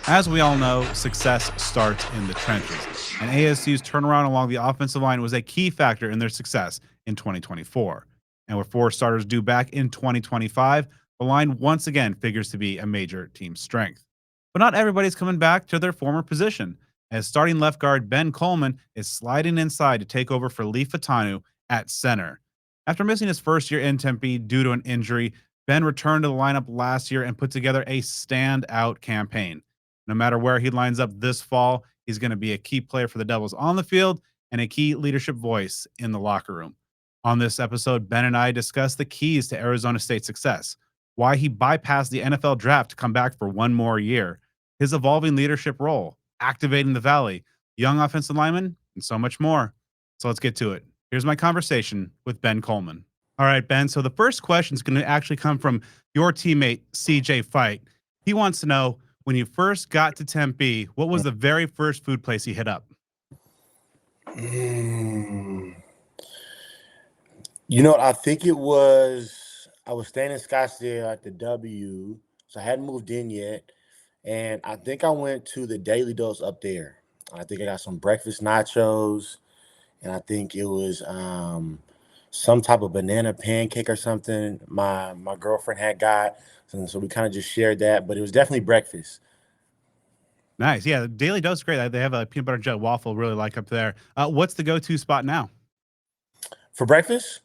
As we all know, success starts in the trenches, and ASU's turnaround along the offensive line was a key factor in their success in 2024. And with four starters due back in 2025, the line once again figures to be a major team strength. But not everybody's coming back to their former position, as starting left guard Ben Coleman is sliding inside to take over for Leif Fautanu at center. After missing his first year in Tempe due to an injury, Ben returned to the lineup last year and put together a standout campaign. No matter where he lines up this fall, he's going to be a key player for the Devils on the field and a key leadership voice in the locker room. On this episode, Ben and I discuss the keys to Arizona State's success, why he bypassed the NFL draft to come back for one more year, his evolving leadership role, activating the Valley, young offensive linemen, and so much more. So let's get to it. Here's my conversation with Ben Coleman. All right, Ben. So the first question is going to actually come from your teammate, CJ Fight. He wants to know, when you first got to Tempe, what was the very first food place you hit up? Mm. You know, I think I was staying in Scottsdale at the W, so I hadn't moved in yet. And I think I went to the Daily Dose up there. I think I got some breakfast nachos, and I think it was some type of banana pancake or something my girlfriend had got. And so we kind of just shared that, but it was definitely breakfast. Nice. Yeah, the Daily Dose is great. They have a peanut butter jelly waffle, really like up there. What's the go-to spot now? For breakfast,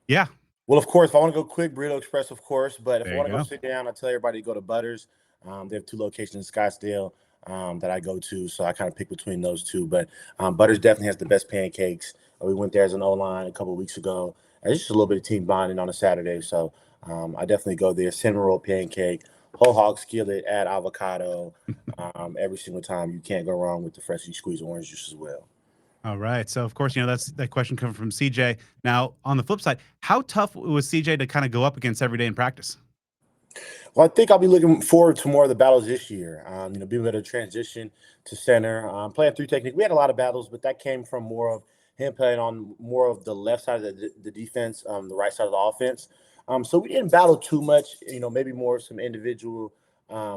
Yeah, well, of course, if I want to go quick, Burrito Express, of course. But if I there you want to go go. sit down, I tell everybody to go to Butters. They have two locations in Scottsdale that I go to, so I kind of pick between those two. But Butters definitely has the best pancakes. We went there as an O line a couple of weeks ago. It's just a little bit of team bonding on a Saturday, so I definitely go there. Cinnamon roll pancake, whole hog skillet, add avocado. Every single time, you can't go wrong with the freshly squeezed orange juice as well. All right. So of course, that's that question coming from CJ. Now, on the flip side, how tough was CJ to kind of go up against every day in practice? Well, I think I'll be looking forward to more of the battles this year. Being able to transition to center, playing through technique. We had a lot of battles, but that came from more of him playing on more of the left side of the defense, the right side of the offense. So we didn't battle too much. Maybe more of some individual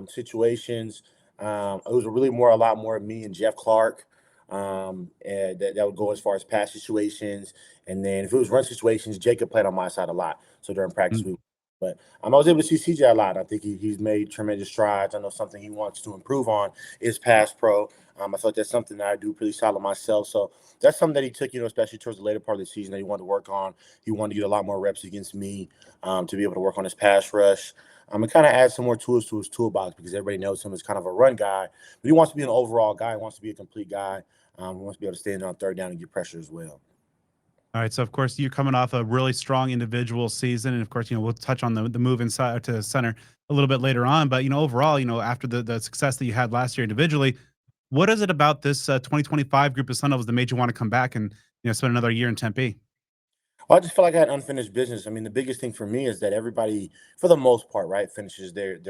situations. It was really a lot more of me and Jeff Clark. And that would go as far as pass situations, and then if it was run situations, Jacob played on my side a lot. So during practice, Mm. but I was able to see CJ a lot. I think he's made tremendous strides. I know something he wants to improve on is pass pro. I feel like that's something that I do pretty solid myself. So that's something that he took, especially towards the later part of the season that he wanted to work on. He wanted to get a lot more reps against me to be able to work on his pass rush. And kind of add some more tools to his toolbox because everybody knows him as kind of a run guy, but he wants to be an overall guy. He wants to be a complete guy. He wants to be able to stand on third down and get pressure as well. All right. So of course, you're coming off a really strong individual season, and of course, we'll touch on the move inside to center a little bit later on. But overall, after the success that you had last year individually, what is it about this 2025 group of Sun Devils that made you want to come back and spend another year in Tempe? Well, I just feel like I had unfinished business. I mean, the biggest thing for me is that everybody, for the most part, right, finishes their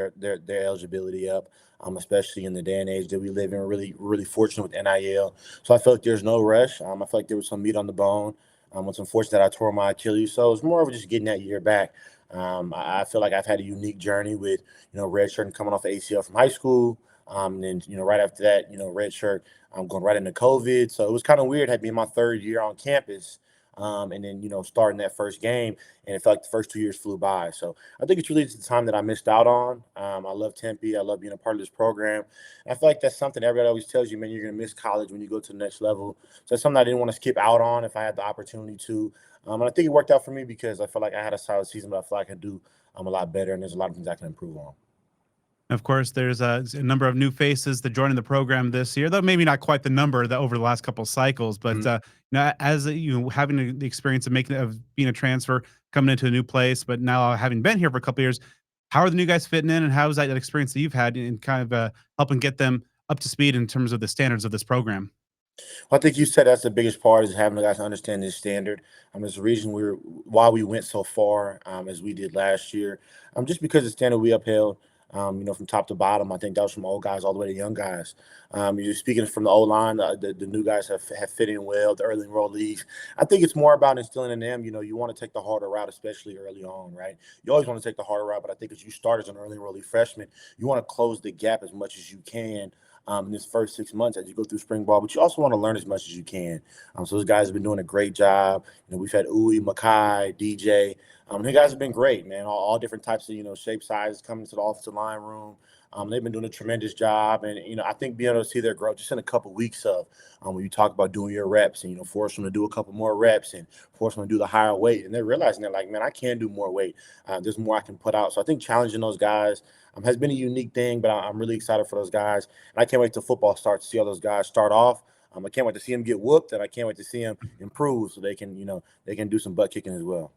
eligibility up. Especially in the day and age that we live in, really really fortunate with NIL. So I feel like there's no rush. I feel like there was some meat on the bone. It's unfortunate that I tore my Achilles, so it's more of just getting that year back. I feel like I've had a unique journey with redshirt and coming off the ACL from high school. And then right after that, redshirt, I'm going right into COVID. So it was kind of weird. Had been my third year on campus and then starting that first game, and it felt like the first 2 years flew by. So I think it's really just the time that I missed out on. I love Tempe. I love being a part of this program. And I feel like that's something everybody always tells you, man, you're gonna miss college when you go to the next level. So that's something I didn't want to skip out on if I had the opportunity to. And I think it worked out for me because I feel like I had a solid season, but I feel like I can do a lot better, and there's a lot of things I can improve on. Of course, there's a number of new faces that joining the program this year, though maybe not quite the number that over the last couple of cycles. But as having the experience of being a transfer, coming into a new place, but now having been here for a couple of years, how are the new guys fitting in, and how is that experience that you've had in kind of helping get them up to speed in terms of the standards of this program? I think you said that's the biggest part is having the guys understand this standard. There's a reason why we went so far as we did last year. Just because the standard we upheld. From top to bottom. I think that was from old guys all the way to young guys. You're speaking from the old line, the new guys have fit in well, the early enrollees. I think it's more about instilling in them, you want to take the harder route, especially early on, right? You always want to take the harder route, but I think as you start as an early enrollee freshman, you want to close the gap as much as you can in this first 6 months as you go through spring ball, but you also want to learn as much as you can. So those guys have been doing a great job. We've had Uwe, Makai, DJ. The guys have been great, man. All different types of shape, sizes coming to the offensive line room. They've been doing a tremendous job, and I think being able to see their growth just in a couple weeks of when you talk about doing your reps and force them to do a couple more reps and force them to do the higher weight, and they're realizing that like, man, I can do more weight. There's more I can put out. So I think challenging those guys has been a unique thing, but I'm really excited for those guys, and I can't wait till football starts to see how those guys start off. I can't wait to see them get whooped, and I can't wait to see them improve so they can do some butt kicking as well.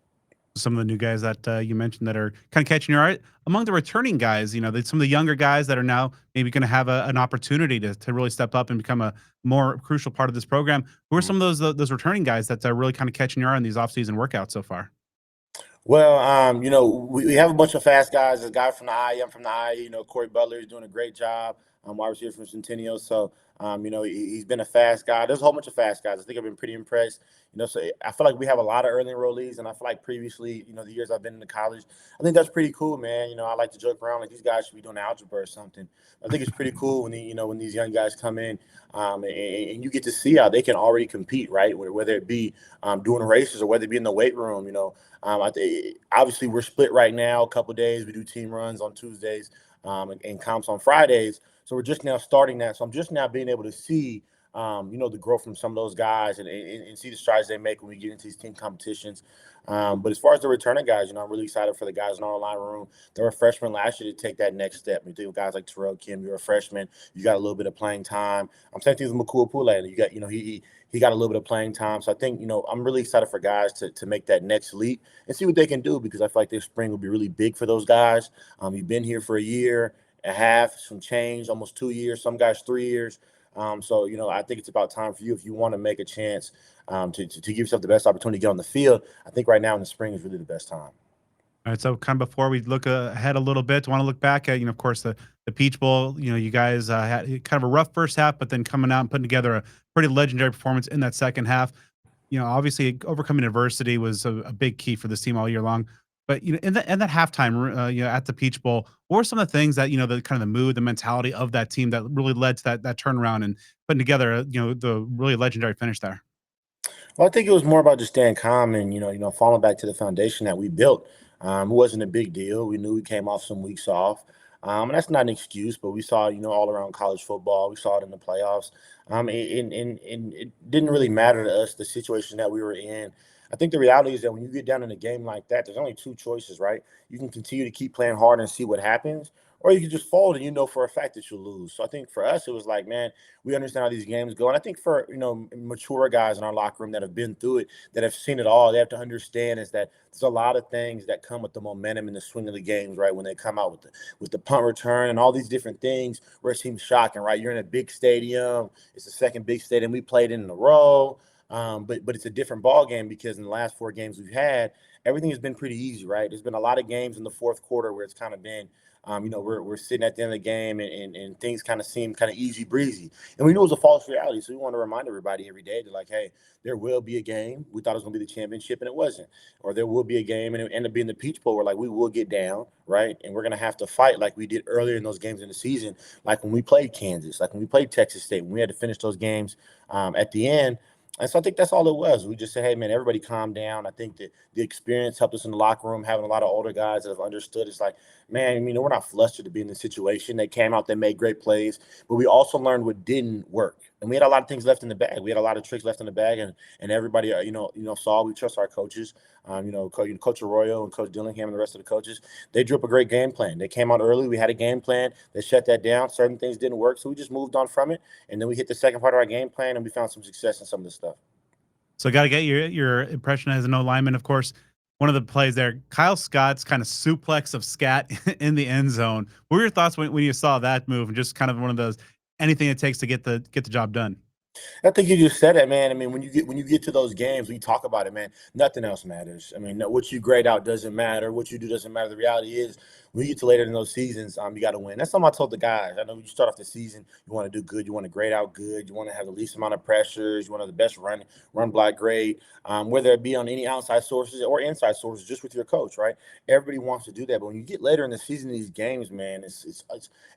Some of the new guys that you mentioned that are kind of catching your eye among the returning guys, some of the younger guys that are now maybe going to have an opportunity to really step up and become a more crucial part of this program. Who are some of those returning guys that are really kind of catching your eye in these offseason workouts so far? Well, we have a bunch of fast guys. There's a guy from the IE. I'm from the IE. Corey Butler is doing a great job. Wide receiver from Centennial. So, he's been a fast guy. There's a whole bunch of fast guys. I think I've been pretty impressed. So I feel like we have a lot of early enrollees, and I feel like previously, the years I've been in the college, I think that's pretty cool, man. I like to joke around like these guys should be doing algebra or something. I think it's pretty cool when when these young guys come in, and you get to see how they can already compete, right? Whether it be doing races or whether it be in the weight room, obviously we're split right now. A couple of days we do team runs on Tuesdays, and comps on Fridays. So we're just now starting that. So I'm just now being able to see, the growth from some of those guys and see the strides they make when we get into these team competitions. But as far as the returning guys, I'm really excited for the guys in our line room. They were freshmen last year to take that next step. You think of guys like Terrell Kim, you're a freshman, you got a little bit of playing time. I'm saying things with Makua Pule. You got, he got a little bit of playing time. So I think, I'm really excited for guys to make that next leap and see what they can do, because I feel like this spring will be really big for those guys. You've been here for a year and a half, some change, almost 2 years, some guys 3 years. So, I think it's about time for you, if you want to make a chance to give yourself the best opportunity to get on the field. I think right now in the spring is really the best time. All right, so kind of before we look ahead a little bit, want to look back at, of course, the Peach Bowl. You guys had kind of a rough first half, but then coming out and putting together a pretty legendary performance in that second half. Obviously overcoming adversity was a big key for this team all year long. But in that halftime, at the Peach Bowl, what were some of the things that the kind of the mood, the mentality of that team that really led to that turnaround and putting together, the really legendary finish there? Well, I think it was more about just staying calm and falling back to the foundation that we built. It wasn't a big deal. We knew we came off some weeks off, and that's not an excuse. But we saw all around college football. We saw it in the playoffs, and it didn't really matter to us the situation that we were in. I think the reality is that when you get down in a game like that, there's only two choices, right? You can continue to keep playing hard and see what happens, or you can just fold and for a fact that you'll lose. So I think for us, it was like, man, we understand how these games go. And I think for, mature guys in our locker room that have been through it, that have seen it all, they have to understand is that there's a lot of things that come with the momentum and the swing of the games, right? When they come out with the punt return and all these different things where it seems shocking, right? You're in a big stadium. It's the second big stadium we played in a row. But it's a different ball game because in the last 4 games we've had, everything has been pretty easy, right? There's been a lot of games in the fourth quarter where it's kind of been, we're sitting at the end of the game and things kind of seem kind of easy breezy. And we knew it was a false reality. So we want to remind everybody every day that, like, hey, there will be a game. We thought it was going to be the championship and it wasn't. Or there will be a game and it ended up being the Peach Bowl where, like, we will get down, right? And we're going to have to fight like we did earlier in those games in the season, like when we played Kansas, like when we played Texas State, when we had to finish those games at the end. And so I think that's all it was. We just said, hey, man, everybody calm down. I think that the experience helped us in the locker room, having a lot of older guys that have understood. It's like, man, we're not flustered to be in this situation. They came out, they made great plays, but we also learned what didn't work. And we had a lot of things left in the bag. We had a lot of tricks left in the bag, and everybody, saw. We trust our coaches, Coach Arroyo and Coach Dillingham and the rest of the coaches. They drew up a great game plan. They came out early. We had a game plan. They shut that down. Certain things didn't work, so we just moved on from it. And then we hit the second part of our game plan, and we found some success in some of this stuff. So got to get your impression as an O lineman, of course. One of the plays there, Kyle Scott's kind of suplex of Scat in the end zone. What were your thoughts when you saw that move, and just kind of one of those anything it takes to get the job done? I think you just said it, man. I mean, when you get to those games, we talk about it, man. Nothing else matters. I mean, what you grade out doesn't matter. What you do doesn't matter. The reality is, when you get to later in those seasons, you got to win. That's something I told the guys. I know you start off the season, you want to do good, you want to grade out good, you want to have the least amount of pressures, you want to have the best run block grade, whether it be on any outside sources or inside sources, just with your coach, right? Everybody wants to do that, but when you get later in the season, these games, man, it's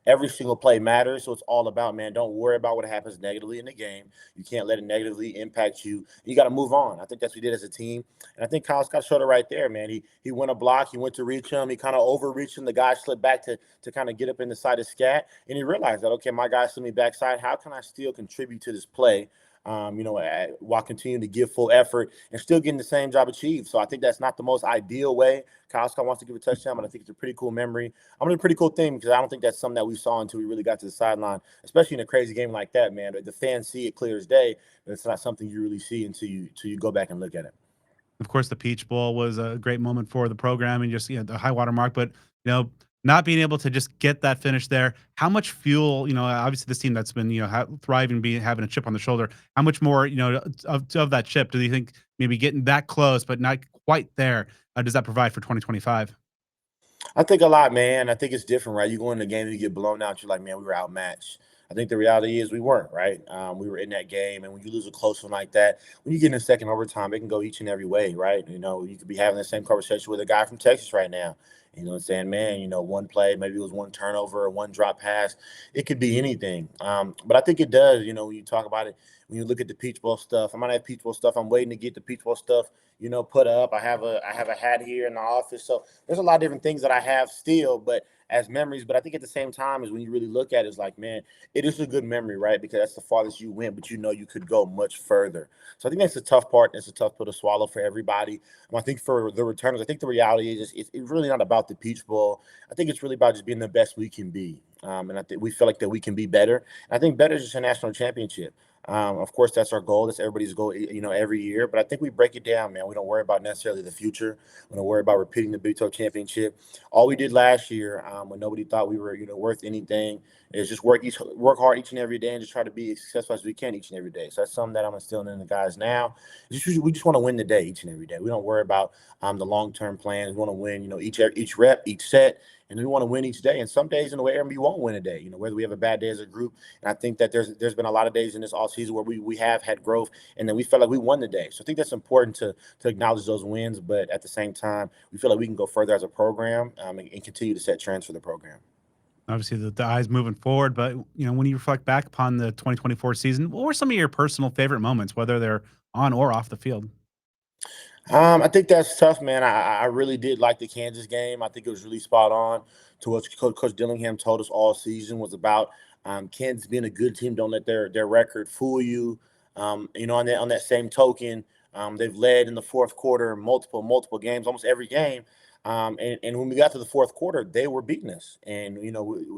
every single play matters. So it's all about, man. Don't worry about what happens negatively in the game. You can't let it negatively impact you. You got to move on. I think that's what we did as a team. And I think Kyle Scott showed it right there, man. He went a block. He went to reach him. He kind of overreached him. The guy slipped back to kind of get up in the side of Scat. And he realized that, okay, my guy slid me backside. How can I still contribute to this play? While continuing to give full effort and still getting the same job achieved. So I think that's not the most ideal way. Kyle Scott wants to give a touchdown, but I think it's a pretty cool memory. I mean, a pretty cool thing because I don't think that's something that we saw until we really got to the sideline, especially in a crazy game like that, man. The fans see it clear as day, but it's not something you really see until you go back and look at it. Of course, the Peach Bowl was a great moment for the program and just, the high water mark. But, not being able to just get that finish there, how much fuel, obviously this team that's been, thriving, being having a chip on the shoulder, how much more, of that chip do you think maybe getting that close, but not quite there, does that provide for 2025? I think a lot, man. I think it's different, right? You go in the game, you get blown out. You're like, man, we were outmatched. I think the reality is we weren't, right? We were in that game, and when you lose a close one like that, when you get in a second overtime, it can go each and every way, right? You could be having the same conversation with a guy from Texas right now. Saying, man, one play, maybe it was one turnover or one drop pass. It could be anything. But I think it does, when you talk about it, when you look at the Peach Bowl stuff, I might have Peach Bowl stuff. I'm waiting to get the Peach Bowl stuff, put up. I have a hat here in the office. So there's a lot of different things that I have still, but as memories. But I think at the same time is when you really look at it, it's like, man, it is a good memory, right? Because that's the farthest you went, but you could go much further. So I think that's the tough part. That's a tough pill to swallow for everybody. I think for the returners, I think the reality is it's really not about the Peach Bowl. I think it's really about just being the best we can be. And I think we feel like that we can be better. And I think better is just a national championship. Of course, that's our goal. That's everybody's goal, every year. But I think we break it down, man. We don't worry about necessarily the future. We don't worry about repeating the Big 12 championship. All we did last year, when nobody thought we were, worth anything, is just work hard each and every day and just try to be as successful as we can each and every day. So that's something that I'm instilling in the guys now. We just want to win the day each and every day. We don't worry about the long term plans. We want to win, each rep, each set, and we want to win each day. And some days in the way, we won't win a day. Whether we have a bad day as a group. And I think that there's been a lot of days in this all season where we have had growth, and then we felt like we won the day. So I think that's important to acknowledge those wins, but at the same time, we feel like we can go further as a program, and continue to set trends for the program. Obviously, the eyes moving forward, but, when you reflect back upon the 2024 season, what were some of your personal favorite moments, whether they're on or off the field? I think that's tough, man. I really did like the Kansas game. I think it was really spot on to what Coach Dillingham told us all season was about Kansas being a good team. Don't let their record fool you. On that same token, they've led in the fourth quarter multiple games, almost every game. And when we got to the fourth quarter, they were beating us, and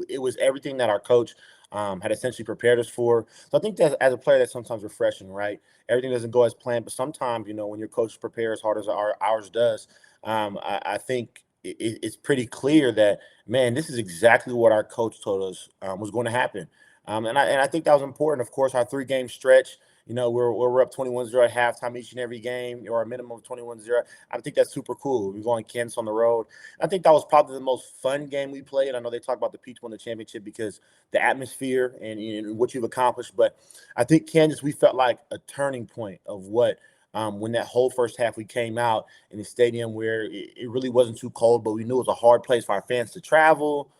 it was everything that our coach had essentially prepared us for. So I think that as a player, that's sometimes refreshing, right? Everything doesn't go as planned, but sometimes, when your coach prepares as hard as ours does, I think it's pretty clear that, man, this is exactly what our coach told us was going to happen. And I think that was important. Of course, our 3 game stretch, we're up 21-0 at halftime each and every game, or a minimum of 21-0. I think that's super cool. We're going Kansas on the road. I think that was probably the most fun game we played. I know they talk about the Peach won the championship because the atmosphere and what you've accomplished, but I think Kansas, we felt like a turning point of what when that whole first half we came out in the stadium where it really wasn't too cold, but we knew it was a hard place for our fans to travel.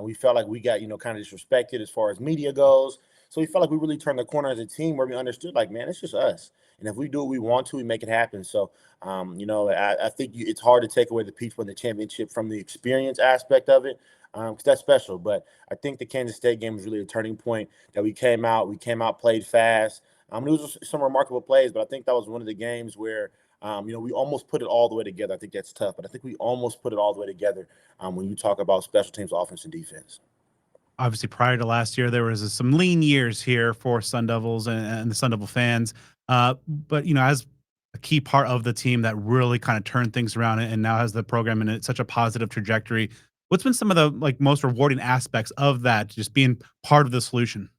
We felt like we got, kind of disrespected as far as media goes. So we felt like we really turned the corner as a team where we understood, like, man, it's just us. And if we do what we want to, we make it happen. So, I think it's hard to take away the Peach win the championship from the experience aspect of it, because that's special. But I think the Kansas State game was really a turning point that we came out, played fast. It was just some remarkable plays, but I think that was one of the games where, we almost put it all the way together. I think that's tough, but I think we almost put it all the way together when you talk about special teams, offense, and defense. Obviously, prior to last year, there was some lean years here for Sun Devils and the Sun Devil fans. But as a key part of the team that really kind of turned things around and now has the program in such a positive trajectory, what's been some of the most rewarding aspects of that, just being part of the solution?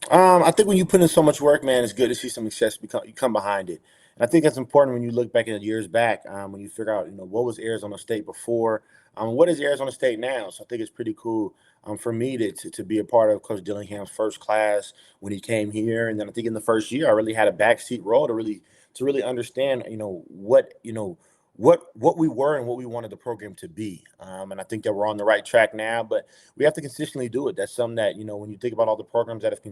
I think when you put in so much work, man, it's good to see some success become you come behind it. And I think that's important when you look back at years back, when you figure out, what was Arizona State before, what is Arizona State now. So I think it's pretty cool for me to be a part of Coach Dillingham's first class when he came here, and then I think in the first year I really had a backseat role to really understand, what we were and what we wanted the program to be. And I think that we're on the right track now, but we have to consistently do it. That's something that, when you think about all the programs that have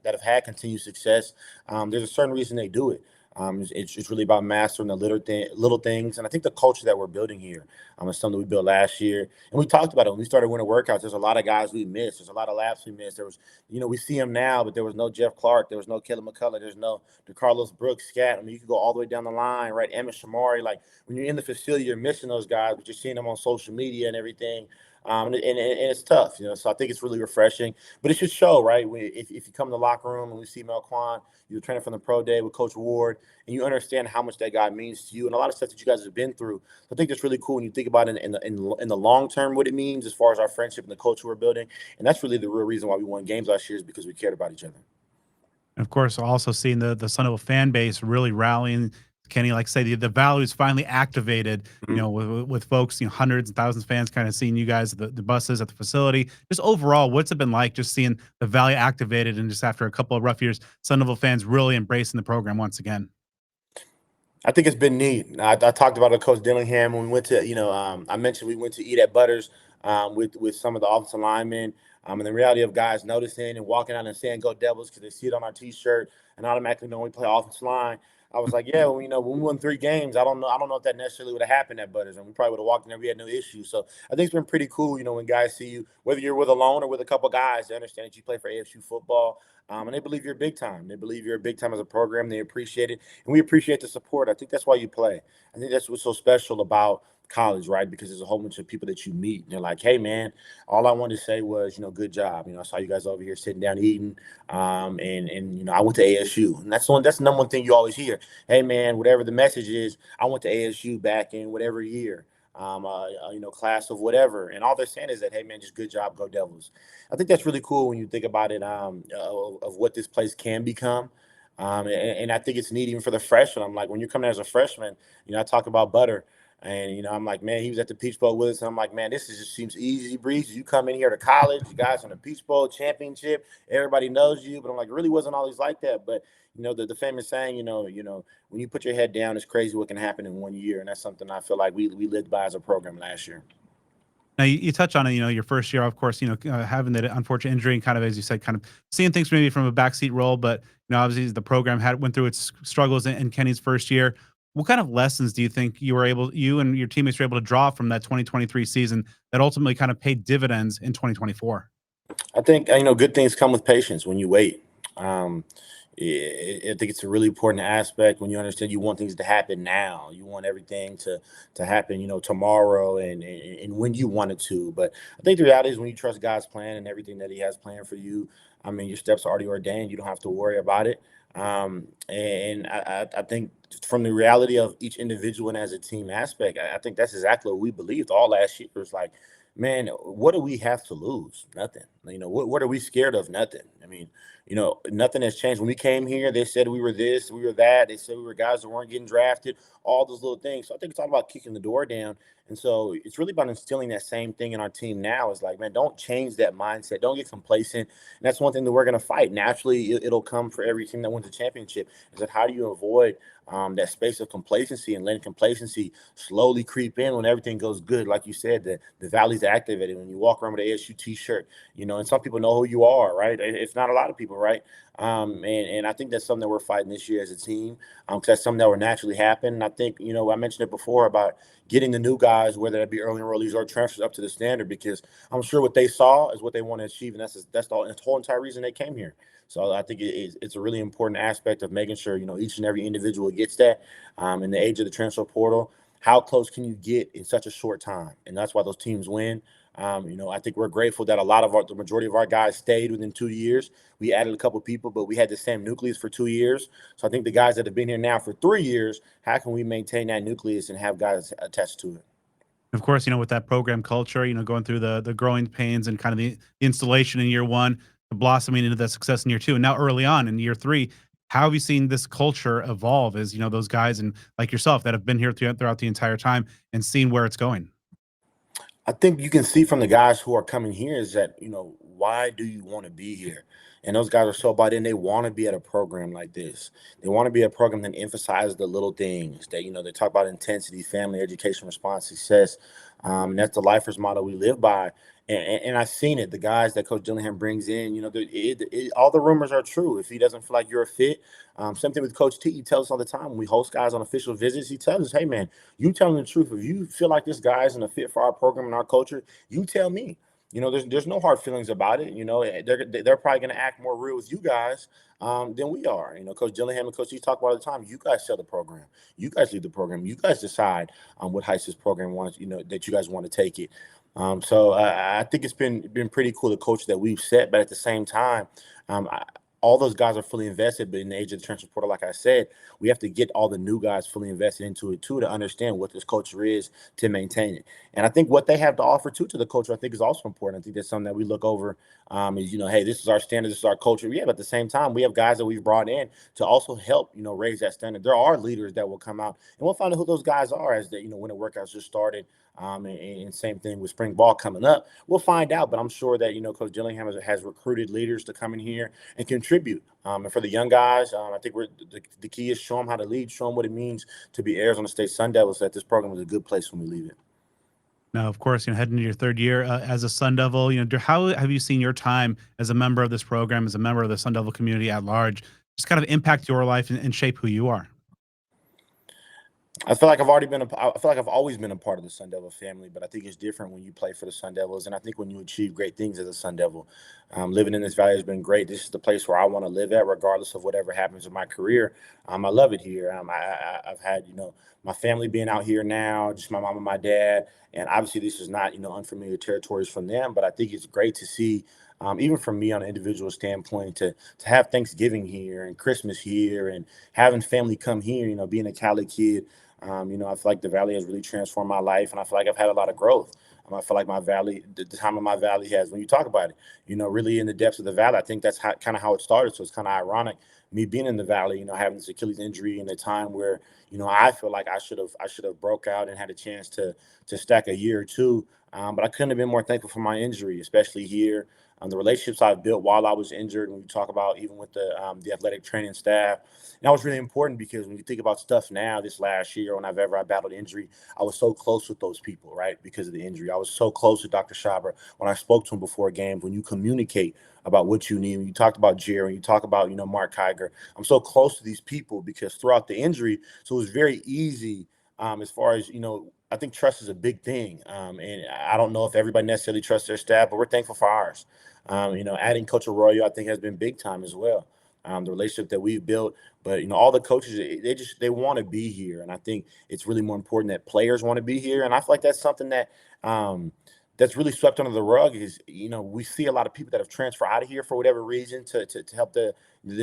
that have had continued success, there's a certain reason they do it. It's really about mastering the little things, and I think the culture that we're building here is something we built last year, and we talked about it when we started winning workouts. There's a lot of guys we missed. There's a lot of laps we missed. There was, we see them now, but there was no Jeff Clark. There was no Caleb McCullough. There's no DeCarlos Brooks, Scat. I mean, you could go all the way down the line, right? Emmett Shamari. Like when you're in the facility, you're missing those guys, but you're seeing them on social media and everything. And it's tough, So I think it's really refreshing, but it should show, right? If you come in the locker room and we see Melquan, you're training from the pro day with Coach Ward, and you understand how much that guy means to you, and a lot of stuff that you guys have been through. I think that's really cool when you think about it in the long term, what it means as far as our friendship and the culture we're building, and that's really the real reason why we won games last year is because we cared about each other. And of course, also seeing the Sun Devil fan base really rallying. Kenny, like say the values finally activated, Mhm. with folks, hundreds and thousands of fans kind of seeing you guys, the buses at the facility. Just overall, what's it been like just seeing the value activated and just after a couple of rough years, Sun Devil fans really embracing the program once again? I think it's been neat. I talked about it with Coach Dillingham when we went to, I mentioned we went to eat at Butters with some of the offensive linemen. And the reality of guys noticing and walking out and saying "Go Devils" because they see it on our T-shirt and automatically know we play offensive line. I was like, yeah, well, when we won 3 games, I don't know if that necessarily would have happened at Butters, and we probably would have walked in there. We had no issue. So I think it's been pretty cool, when guys see you, whether you're with alone or with a couple guys, they understand that you play for ASU football, and they believe you're big time. They believe you're big time as a program. They appreciate it, and we appreciate the support. I think that's why you play. I think that's what's so special about college, right? Because there's a whole bunch of people that you meet, and they're like, "Hey, man, all I wanted to say was, good job. I saw you guys over here sitting down eating, and I went to ASU, and that's the number one thing you always hear. Hey, man, whatever the message is, I went to ASU back in whatever year." Class of whatever, and all they're saying is that, hey man, just good job, go Devils. I think that's really cool when you think about it, of what this place can become. And I think it's neat even for the freshmen. I'm like, when you're coming as a freshman, I talk about Butter. And I'm like, man, he was at the Peach Bowl with us. And I'm like, man, just seems easy breezy. You come in here to college, you guys on the Peach Bowl championship, everybody knows you. But I'm like, it really wasn't always like that. But the famous saying, when you put your head down, it's crazy what can happen in 1 year. And that's something I feel like we lived by as a program last year. Now you touch on it, your first year, of course, having that unfortunate injury and kind of, as you said, kind of seeing things maybe from a backseat role, but obviously the program went through its struggles in Kenny's first year. What kind of lessons do you think you and your teammates were able to draw from that 2023 season that ultimately kind of paid dividends in 2024? I think good things come with patience when you wait. Um, I think it's a really important aspect when you understand you want things to happen now. You want everything to happen, tomorrow and when you want it to. But I think the reality is when you trust God's plan and everything that He has planned for you, I mean, your steps are already ordained. You don't have to worry about it. And I think from the reality of each individual and as a team aspect, I think that's exactly what we believed all last year. It's like, man, what do we have to lose? Nothing. What are we scared of? Nothing. I mean, nothing has changed. When we came here, they said we were this, we were that. They said we were guys that weren't getting drafted, all those little things. So I think it's all about kicking the door down. And so it's really about instilling that same thing in our team now. Is like, man, don't change that mindset. Don't get complacent. And that's one thing that we're going to fight. Naturally, it'll come for every team that wins a championship. Is that how do you avoid that space of complacency and letting complacency slowly creep in when everything goes good? Like you said, the valley's activated when you walk around with an ASU T-shirt, and some people know who you are, right? It's not a lot of people, right? And I think that's something that we're fighting this year as a team, because that's something that will naturally happen. And I think, I mentioned it before about getting the new guys, whether that be early enrollees or transfers, up to the standard, because I'm sure what they saw is what they want to achieve, and that's the whole entire reason they came here. So I think it's a really important aspect of making sure each and every individual gets that. In the age of the transfer portal, how close can you get in such a short time? And that's why those teams win. I think we're grateful that the majority of our guys stayed within 2 years. We added a couple people, but we had the same nucleus for 2 years. So I think the guys that have been here now for 3 years, how can we maintain that nucleus and have guys attached to it? Of course, with that program culture, going through the growing pains and kind of the installation in year one, blossoming into that success in year two, and now early on in year three, how have you seen this culture evolve? As you know, those guys and like yourself that have been here throughout the entire time and seen where it's going. I think you can see from the guys who are coming here is that, why do you want to be here? And those guys are so bought in. They want to be at a program like this. They want to be a program that emphasizes the little things that, they talk about intensity, family, education, response, success. And that's the lifers model we live by. And I've seen it. The guys that Coach Dillingham brings in, all the rumors are true. If he doesn't feel like you're a fit, same thing with Coach T. He tells us all the time when we host guys on official visits. He tells us, "Hey, man, you tell me the truth. If you feel like this guy isn't a fit for our program and our culture, you tell me. There's no hard feelings about it. They're probably going to act more real with you guys than we are. Coach Dillingham and Coach T talk about all the time. You guys sell the program. You guys lead the program. You guys decide what heights this program wants. That you guys want to take it. So I think it's been pretty cool, the coach that we've set, but at the same time, all those guys are fully invested. But in the age of the transfer portal, like I said, we have to get all the new guys fully invested into it too to understand what this culture is to maintain it. And I think what they have to offer too to the culture, I think, is also important. I think that's something that we look over. Is hey, this is our standard, this is our culture. Yeah, but at the same time, we have guys that we've brought in to also help raise that standard. There are leaders that will come out, and we'll find out who those guys are as they when the workouts just started. And same thing with spring ball coming up. We'll find out, but I'm sure that Coach Dillingham has recruited leaders to come in here and contribute. And for the young guys, I think the key is show them how to lead, show them what it means to be Arizona State Sun Devils. That this program is a good place when we leave it. Now, of course, heading into your third year as a Sun Devil, how have you seen your time as a member of this program, as a member of the Sun Devil community at large, just kind of impact your life and shape who you are? I feel like I've always been a part of the Sun Devil family, but I think it's different when you play for the Sun Devils, and I think when you achieve great things as a Sun Devil. Living in this valley has been great. This is the place where I want to live at, regardless of whatever happens in my career. I love it here. I've had my family being out here now, just my mom and my dad, and obviously this is not unfamiliar territories from them, but I think it's great to see. Even from me on an individual standpoint, to have Thanksgiving here and Christmas here and having family come here, being a Cali kid. I feel like the Valley has really transformed my life, and I feel like I've had a lot of growth. I feel like my Valley, the time of my Valley has, when you talk about it, really in the depths of the Valley, I think that's kind of how it started. So it's kind of ironic, me being in the Valley, having this Achilles injury in a time where, I feel like I should have broke out and had a chance to stack a year or two. But I couldn't have been more thankful for my injury, especially here. The relationships I've built while I was injured, when you talk about even with the athletic training staff, and that was really important because when you think about stuff now, this last year, whenever I battled injury, I was so close with those people, right? Because of the injury, I was so close to Dr. Schaber when I spoke to him before games. When you communicate about what you need, when you talked about Jerry, you talk about Mark Kiger, I'm so close to these people because throughout the injury, so it was very easy. As far as I think trust is a big thing, and I don't know if everybody necessarily trusts their staff, but we're thankful for ours. Adding Coach Arroyo, I think, has been big time as well. The relationship that we've built, but all the coaches, they want to be here, and I think it's really more important that players want to be here, and I feel like that's something that that's really swept under the rug. Is we see a lot of people that have transferred out of here for whatever reason to help the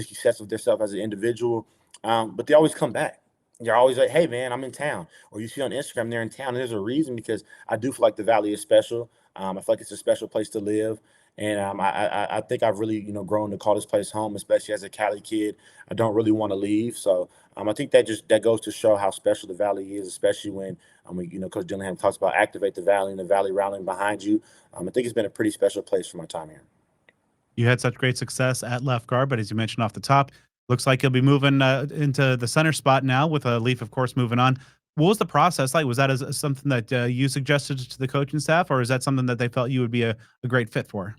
success of themselves as an individual, but they always come back. They're always like, "Hey, man, I'm in town," or you see on Instagram they're in town. And there's a reason because I do feel like the Valley is special. I feel like it's a special place to live. And I think I've really, grown to call this place home, especially as a Cali kid. I don't really want to leave. So I think that goes to show how special the Valley is, especially when, Coach Dillingham talks about activate the Valley and the Valley rallying behind you. I think it's been a pretty special place for my time here. You had such great success at left guard, but as you mentioned off the top, looks like you'll be moving into the center spot now with Leif, of course, moving on. What was the process like? Was that as something that you suggested to the coaching staff, or is that something that they felt you would be a great fit for?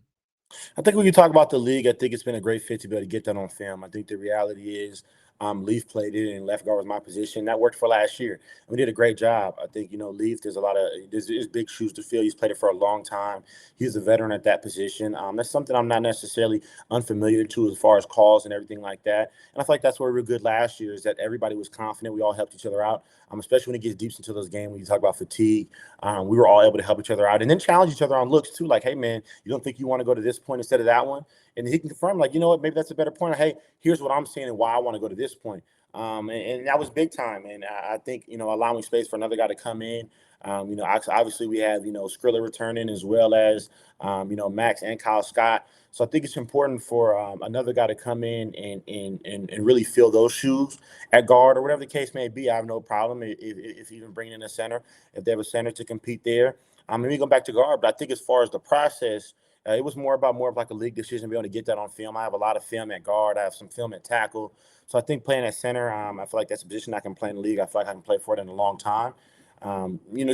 I think when you talk about the league, I think it's been a great fit to be able to get that on film. I think the reality is, Leaf played it, and left guard was my position. That worked for last year. We did a great job. I think Leaf. There's big shoes to fill. He's played it for a long time. He's a veteran at that position. That's something I'm not necessarily unfamiliar to as far as calls and everything like that. And I feel like that's where we were good last year. Is that everybody was confident. We all helped each other out. Especially when it gets deep into those games when you talk about fatigue. We were all able to help each other out and then challenge each other on looks too. Like, hey man, you don't think you want to go to this point instead of that one? And he can confirm, like, you know what, maybe that's a better point. Or, hey, here's what I'm seeing and why I want to go to this point. And that was big time. And I think, allowing space for another guy to come in. Obviously we have, Skrilla returning as well as, Max and Kyle Scott. So I think it's important for another guy to come in and really fill those shoes at guard or whatever the case may be. I have no problem if even bringing in a center, if they have a center to compete there. Let me go back to guard, but I think as far as the process, it was more of like a league decision, be able to get that on film. I have a lot of film at guard. I have some film at tackle. So I think playing at center, I feel like that's a position I can play in the league. I feel like I can play for it in a long time.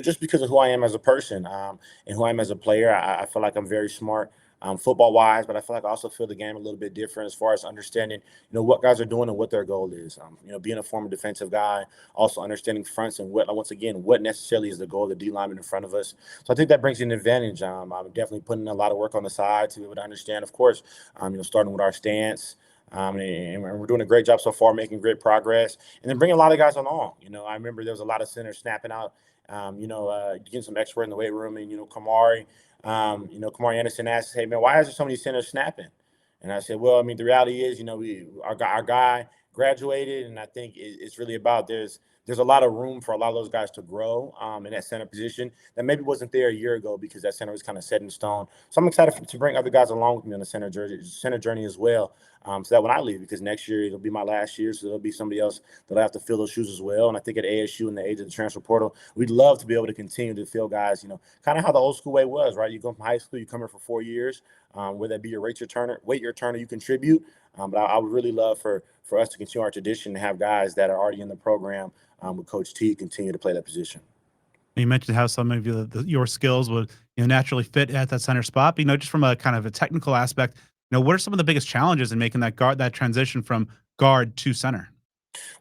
Just because of who I am as a person and who I am as a player, I feel like I'm very smart football wise, but I feel like I also feel the game a little bit different as far as understanding, what guys are doing and what their goal is. Being a former defensive guy, also understanding fronts and what necessarily is the goal of the D lineman in front of us. So I think that brings you an advantage. I'm definitely putting a lot of work on the side to be able to understand, of course, starting with our stance. And we're doing a great job so far, making great progress, and then bringing a lot of guys along. I remember there was a lot of centers snapping out, getting some expert in the weight room, and Kamari Anderson asked, "Hey man, why is there so many centers snapping?" And I said, "Well, I mean, the reality is, our guy graduated, and I think it's really about there's a lot of room for a lot of those guys to grow in that center position that maybe wasn't there a year ago because that center was kind of set in stone. So I'm excited to bring other guys along with me on the center journey as well. So that when I leave, because next year it'll be my last year, so there'll be somebody else that I have to fill those shoes as well. And I think at ASU in the age of the transfer portal, we'd love to be able to continue to fill guys, kind of how the old school way was, right? You go from high school, you come here for 4 years, whether that be your weight returner, you contribute. But I would really love for us to continue our tradition and have guys that are already in the program with Coach T continue to play that position. You mentioned how some of your skills would naturally fit at that center spot. But, just from a kind of a technical aspect, what are some of the biggest challenges in making that transition from guard to center?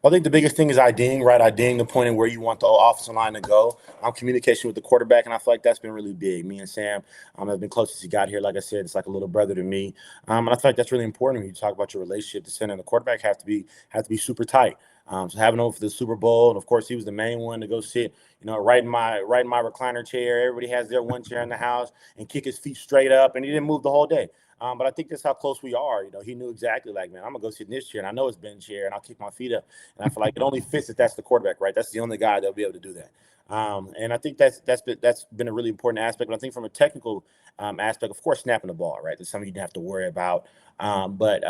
Well, I think the biggest thing is IDing, right? IDing the point in where you want the offensive line to go. Communication with the quarterback, and I feel like that's been really big. Me and Sam have been close since he got here. Like I said, it's like a little brother to me, and I feel like that's really important when you talk about your relationship. The center and the quarterback have to be super tight. So having him for the Super Bowl, and of course he was the main one to go sit, right in my recliner chair. Everybody has their one chair in the house and kick his feet straight up, and he didn't move the whole day. But I think that's how close we are. He knew exactly, like, man, I'm gonna go sit in this chair, and I know it's Ben's chair, and I'll kick my feet up. And I feel like it only fits if that's the quarterback, right? That's the only guy that'll be able to do that. And I think that's been a really important aspect. But I think from a technical aspect, of course, snapping the ball, right? That's something you didn't have to worry about. But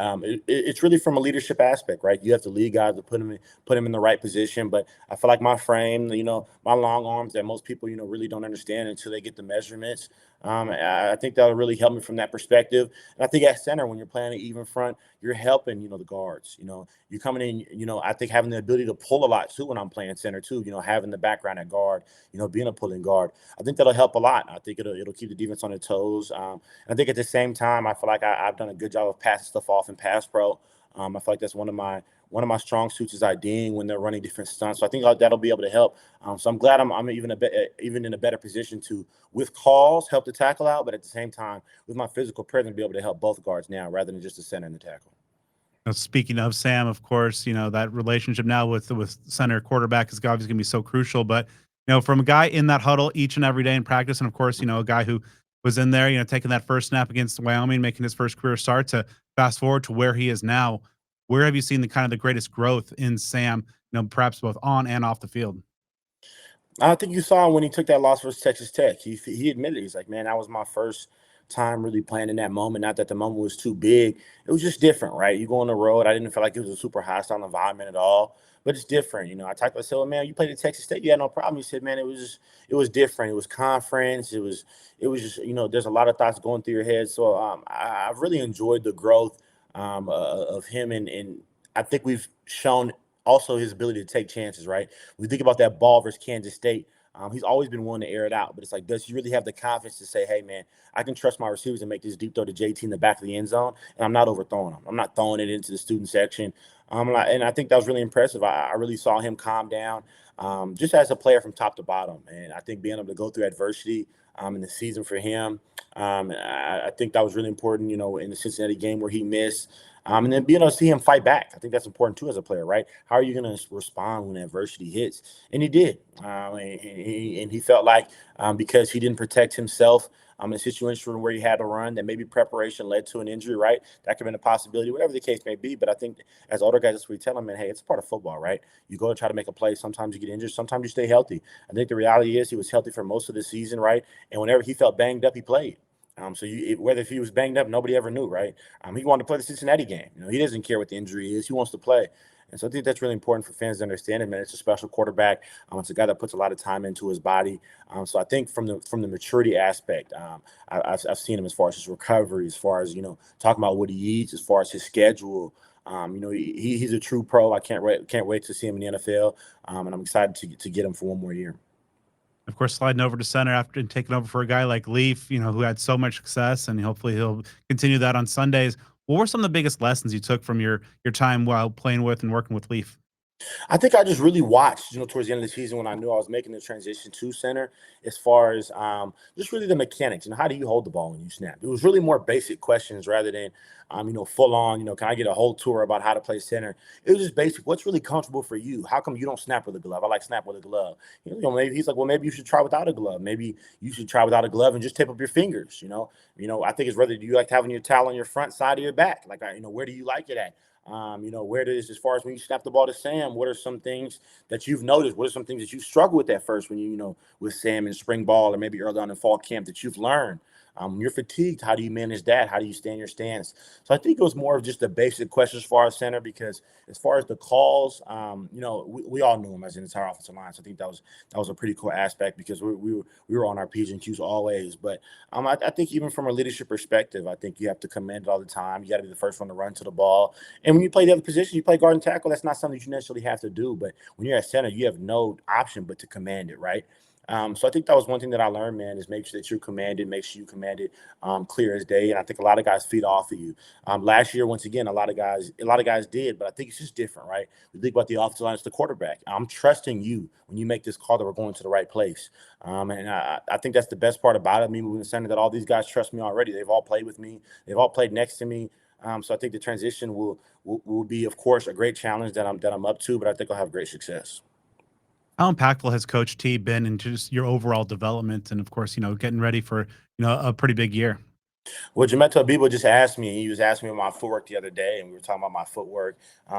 it's really from a leadership aspect, right? You have to lead guys to put them in the right position. But I feel like my frame, my long arms that most people, really don't understand until they get the measurements. I think that'll really help me from that perspective. And I think at center, when you're playing an even front, you're helping, the guards. You're coming in, I think having the ability to pull a lot too when I'm playing center too, having the background at guard, being a pulling guard. I think that'll help a lot. I think it'll keep the defense on their toes. I think at the same time, I feel like I've done a good job of passing stuff off in pass pro. I feel like that's one of my strong suits is IDing when they're running different stunts. So I think that'll be able to help. So I'm glad I'm even in a better position to, with calls, help the tackle out, but at the same time, with my physical presence, be able to help both guards now rather than just the center and the tackle. Speaking of Sam, of course, that relationship now with center quarterback is obviously going to be so crucial. But from a guy in that huddle each and every day in practice, and of course, a guy who was in there, taking that first snap against Wyoming, making his first career start, to fast forward to where he is now. Where have you seen the greatest growth in Sam? Perhaps both on and off the field. I think you saw him when he took that loss versus Texas Tech. He admitted, he's like, man, that was my first time really playing in that moment. Not that the moment was too big. It was just different, right? You go on the road. I didn't feel like it was a super hostile environment at all, but it's different. I said, well, man, you played at Texas State. You had no problem. He said, man, it was different. It was conference. It was just, there's a lot of thoughts going through your head. So I've really enjoyed the growth of him. And I think we've shown also his ability to take chances, right? We think about that ball versus Kansas State. He's always been one to air it out, but it's like, does he really have the confidence to say, hey, man, I can trust my receivers and make this deep throw to JT in the back of the end zone, and I'm not overthrowing him. I'm not throwing it into the student section. And I think that was really impressive. I really saw him calm down just as a player from top to bottom. And I think being able to go through adversity in the season for him, I think that was really important, in the Cincinnati game where he missed. And then being able to see him fight back, I think that's important too as a player, right? How are you going to respond when adversity hits? And he did. And he felt like because he didn't protect himself in a situation where he had to run, that maybe preparation led to an injury, right? That could have been a possibility, whatever the case may be. But I think as older guys, that's what we tell them, man, hey, it's part of football, right? You go to try to make a play. Sometimes you get injured. Sometimes you stay healthy. I think the reality is he was healthy for most of the season, right? And whenever he felt banged up, he played. Whether if he was banged up, nobody ever knew, right? He wanted to play the Cincinnati game. He doesn't care what the injury is. He wants to play. And so I think that's really important for fans to understand. Man, it's a special quarterback. It's a guy that puts a lot of time into his body. So I think from the maturity aspect, I've seen him as far as his recovery, as far as talking about what he eats, as far as his schedule. He's a true pro. I can't wait to see him in the NFL. And I'm excited to get him for one more year. Of course, sliding over to center after and taking over for a guy like Leif, who had so much success, and hopefully he'll continue that on Sundays. What were some of the biggest lessons you took from your time while playing with and working with Leif? I think I just really watched, towards the end of the season when I knew I was making the transition to center, as far as just really the mechanics and how do you hold the ball when you snap. It was really more basic questions rather than, full on, can I get a whole tour about how to play center? It was just basic. What's really comfortable for you? How come you don't snap with a glove? I like snap with a glove. Maybe he's like, well, maybe you should try without a glove. Maybe you should try without a glove and just tape up your fingers. I think it's whether do you like having your towel on your front side or your back? Like, where do you like it at? Where does, as far as when you snap the ball to Sam, what are some things that you've noticed? What are some things that you struggle with at first when with Sam in spring ball or maybe early on in fall camp that you've learned? When you're fatigued, how do you manage that? How do you stay in your stance? So I think it was more of just the basic questions as far as center, because as far as the calls, we all knew him as an entire offensive line. So I think that was a pretty cool aspect because we were on our P's and Q's always. But I think even from a leadership perspective, I think you have to command it all the time. You got to be the first one to run to the ball. And when you play the other position, you play guard and tackle. That's not something that you necessarily have to do. But when you're at center, you have no option but to command it, right? So I think that was one thing that I learned, man, is make sure that you're commanded, make sure you command it clear as day. And I think a lot of guys feed off of you. Last year, once again, a lot of guys did, but I think it's just different, right? We think about the offensive line, it's the quarterback. I'm trusting you when you make this call that we're going to the right place. And I think that's the best part about it. Me moving to center, that all these guys trust me already. They've all played with me. They've all played next to me. So I think the transition will be, of course, a great challenge that I'm up to, but I think I'll have great success. How impactful has Coach T been into just your overall development and, of course, getting ready for, a pretty big year? Well, Jameto Bebo just asked me. He was asking me about my footwork the other day, and we were talking about my footwork.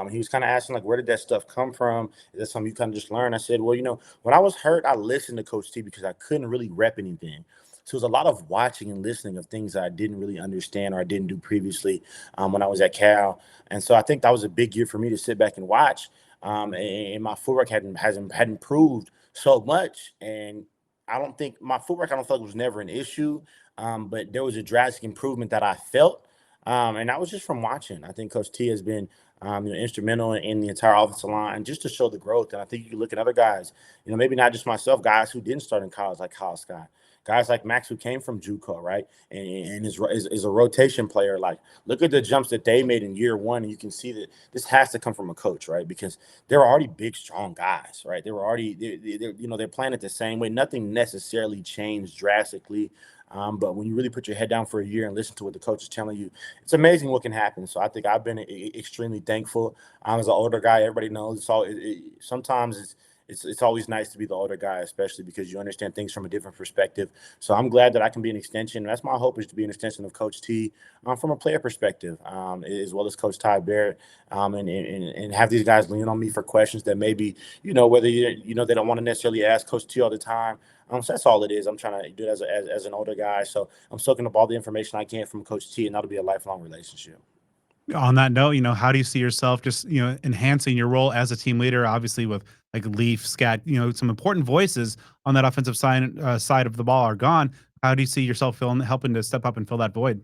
He was kind of asking, like, where did that stuff come from? Is that something you kind of just learned? I said, well, when I was hurt, I listened to Coach T because I couldn't really rep anything. So it was a lot of watching and listening of things that I didn't really understand or I didn't do previously when I was at Cal. And so I think that was a big year for me to sit back and watch. And my footwork hadn't improved so much. And I don't feel like it was never an issue. But there was a drastic improvement that I felt. And that was just from watching. I think Coach T has been instrumental in the entire offensive line just to show the growth. And I think you can look at other guys, maybe not just myself, guys who didn't start in college, like Kyle Scott, guys like Max who came from JUCO, right? And is a rotation player. Like, look at the jumps that they made in year one. And you can see that this has to come from a coach, right? Because they're already big, strong guys, right? They were already, they're playing it the same way. Nothing necessarily changed drastically. But when you really put your head down for a year and listen to what the coach is telling you, it's amazing what can happen. So I think I've been extremely thankful. As an older guy, everybody knows sometimes it's always nice to be the older guy, especially because you understand things from a different perspective. So I'm glad that I can be an extension. That's my hope, is to be an extension of Coach T from a player perspective, as well as Coach Ty Barrett, and have these guys lean on me for questions that maybe, whether they don't want to necessarily ask Coach T all the time. So that's all it is. I'm trying to do it as an older guy. So I'm soaking up all the information I can from Coach T, and that'll be a lifelong relationship. On that note, how do you see yourself just, enhancing your role as a team leader, obviously with like Leaf, Scat, some important voices on that offensive side of the ball are gone. How do you see yourself helping to step up and fill that void?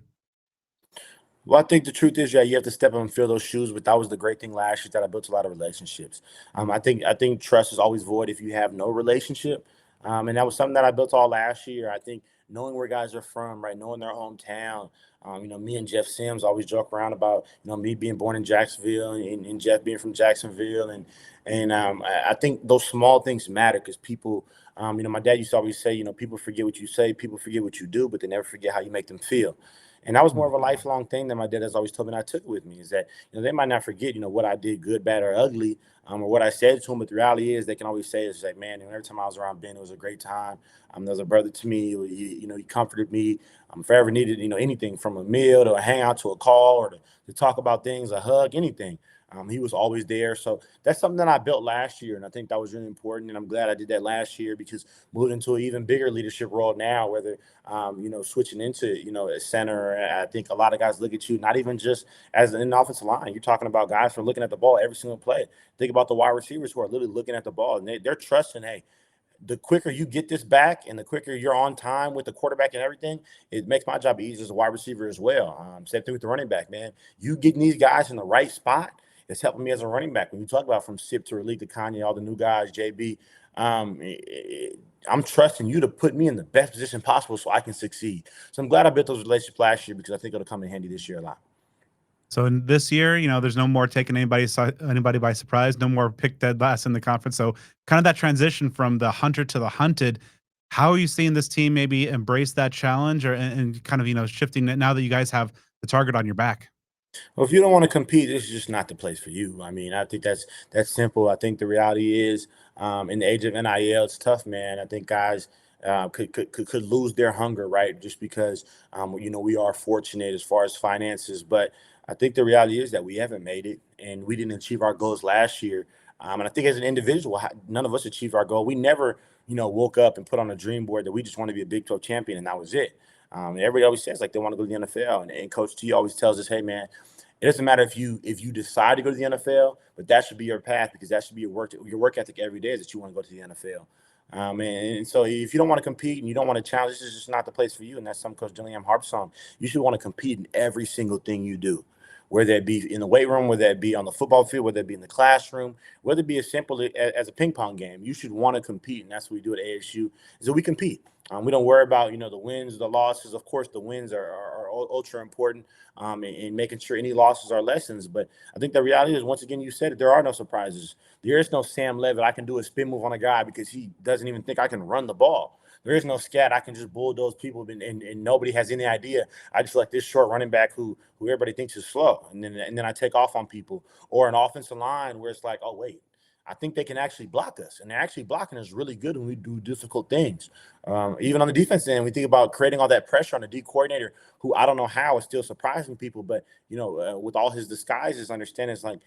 Well, I think the truth is, yeah, you have to step up and fill those shoes. But that was the great thing last year, that I built a lot of relationships. I think trust is always void if you have no relationship. And that was something that I built all last year. I think knowing where guys are from, right, knowing their hometown. Me and Jeff Sims always joke around about me being born in Jacksonville, and Jeff being from Jacksonville, and I think those small things matter because people. My dad used to always say, people forget what you say, people forget what you do, but they never forget how you make them feel. And that was more of a lifelong thing that my dad has always told me, and I took it with me, is that, they might not forget, what I did, good, bad, or ugly, or what I said to them, but the reality is they can always say, it's like, man, every time I was around Ben, it was a great time. There was a brother to me. He comforted me. If I ever needed, anything from a meal to a hangout to a call or to talk about things, a hug, anything. He was always there. So that's something that I built last year, and I think that was really important. And I'm glad I did that last year, because moving into an even bigger leadership role now, whether switching into a center, I think a lot of guys look at you not even just as an offensive line. You're talking about guys who are looking at the ball every single play. Think about the wide receivers who are literally looking at the ball, and they're trusting, hey, the quicker you get this back and the quicker you're on time with the quarterback and everything, it makes my job easier as a wide receiver as well. Same thing with the running back, man. You getting these guys in the right spot, it's helping me as a running back. When you talk about from Sip to Raleigh to Kanye, all the new guys, JB, I'm trusting you to put me in the best position possible so I can succeed. So I'm glad I built those relationships last year, because I think it'll come in handy this year a lot. So in this year, there's no more taking anybody by surprise, no more pick dead last in the conference. So kind of that transition from the hunter to the hunted. How are you seeing this team maybe embrace that challenge, or and kind of shifting it now that you guys have the target on your back? Well, if you don't want to compete, this is just not the place for you. I mean, I think that's simple. I think the reality is, in the age of NIL, it's tough, man. I think guys could lose their hunger, right? Just because we are fortunate as far as finances, but I think the reality is that we haven't made it, and we didn't achieve our goals last year. And I think as an individual, none of us achieved our goal. We never, woke up and put on a dream board that we just want to be a Big 12 champion, and that was it. Everybody always says like they want to go to the NFL, and Coach T always tells us, "Hey, man, it doesn't matter if you decide to go to the NFL, but that should be your path, because that should be your work ethic every day, is that you want to go to the NFL." And so if you don't want to compete and you don't want to challenge, this is just not the place for you. And that's something Coach Dillingham harps on. You should want to compete in every single thing you do, whether it be in the weight room, whether it be on the football field, whether it be in the classroom, whether it be as simple as a ping pong game. You should want to compete, and that's what we do at ASU, is that we compete. We don't worry about the wins, the losses. Of course, the wins are ultra important, in making sure any losses are lessons. But I think the reality is, once again, you said it, there are no surprises. There is no Sam Levitt. I can do a spin move on a guy because he doesn't even think I can run the ball. There is no scat. I can just bulldoze people, and nobody has any idea. I just like this short running back who everybody thinks is slow, and then I take off on people, or an offensive line where it's like, oh wait, I think they can actually block us, and they're actually blocking us really good when we do difficult things. Even on the defense end, we think about creating all that pressure on the D coordinator, who I don't know how is still surprising people, but with all his disguises, understand it's like,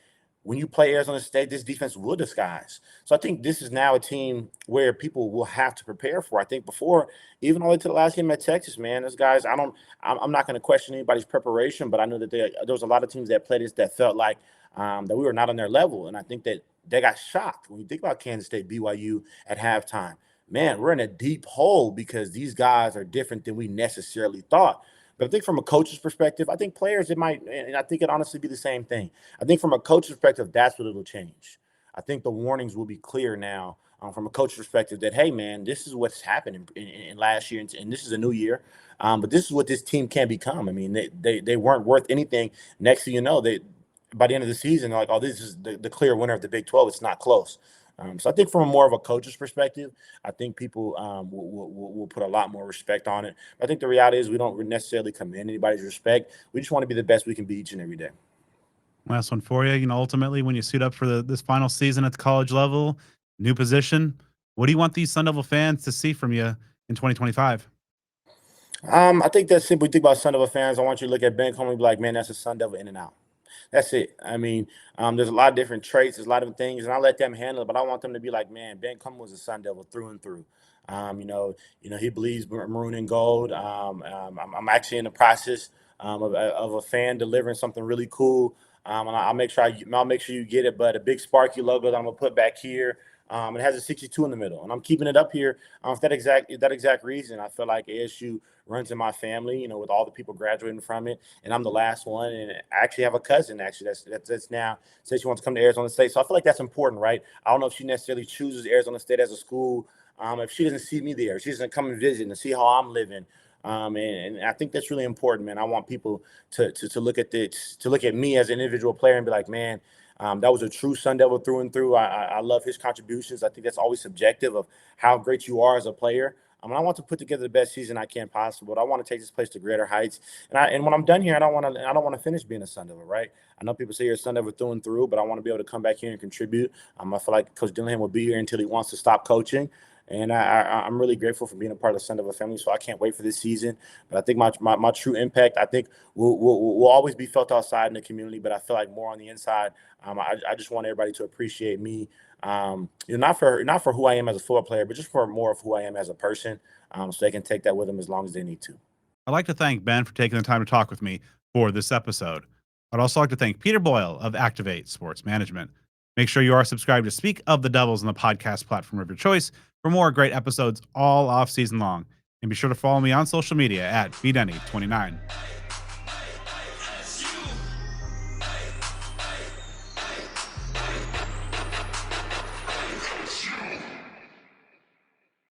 when you play Arizona State, this defense will disguise. So I think this is now a team where people will have to prepare for. I think before, even all the way to the last game at Texas, man, those guys, I'm not going to question anybody's preparation, but I know that there was a lot of teams that played this that felt like that we were not on their level. And I think that they got shocked. When you think about Kansas State, BYU at halftime, man, we're in a deep hole because these guys are different than we necessarily thought. But I think from a coach's perspective, I think players, it might, and I think it honestly be the same thing. I think from a coach's perspective, that's what it'll change. I think the warnings will be clear now, from a coach's perspective, that, hey, man, this is what's happened in last year, and this is a new year. But this is what this team can become. I mean, they weren't worth anything. Next thing you know, by the end of the season, they're like, oh, this is the clear winner of the Big 12. It's not close. So I think from a more of a coach's perspective, I think people will put a lot more respect on it. But I think the reality is we don't necessarily commend anybody's respect. We just want to be the best we can be each and every day. Last one for you. Ultimately, when you suit up for this final season at the college level, new position, what do you want these Sun Devil fans to see from you in 2025? I think that's simple. You think about Sun Devil fans, I want you to look at Ben Coleman and be like, man, that's a Sun Devil in and out. That's it. I mean, there's a lot of different traits, there's a lot of things, and I let them handle it. But I want them to be like, man, Ben Coleman was a Sun Devil through and through. He believes maroon and gold. I'm actually in the process of a fan delivering something really cool. And I'll make sure you get it. But a big Sparky logo that I'm gonna put back here. It has a 62 in the middle, and I'm keeping it up here for that exact reason. I feel like ASU runs in my family, with all the people graduating from it, and I'm the last one. And I actually have a cousin that's now says she wants to come to Arizona State, so I feel like that's important, right? I don't know if she necessarily chooses Arizona State as a school. If she doesn't see me there, she doesn't come and visit and see how I'm living. And I think that's really important, man. I want people to look at this, to look at me as an individual player and be like, man, that was a true Sun Devil through and through. I love his contributions. I think that's always subjective of how great you are as a player. I want to put together the best season I can possible. I want to take this place to greater heights. And when I'm done here, I don't want to finish being a Sun Devil, right? I know people say you're a Sun Devil through and through, but I want to be able to come back here and contribute. I feel like Coach Dillingham will be here until he wants to stop coaching. And I'm really grateful for being a part of the Sun Devil family. So I can't wait for this season. But I think my true impact, I think, will always be felt outside in the community. But I feel like more on the inside. I just want everybody to appreciate me. Not for who I am as a football player, but just for more of who I am as a person. So they can take that with them as long as they need to. I'd like to thank Ben for taking the time to talk with me for this episode. I'd also like to thank Peter Boyle of Activate Sports Management. Make sure you are subscribed to Speak of the Devils on the podcast platform of your choice for more great episodes all off season long. And be sure to follow me on social media at BDenny29.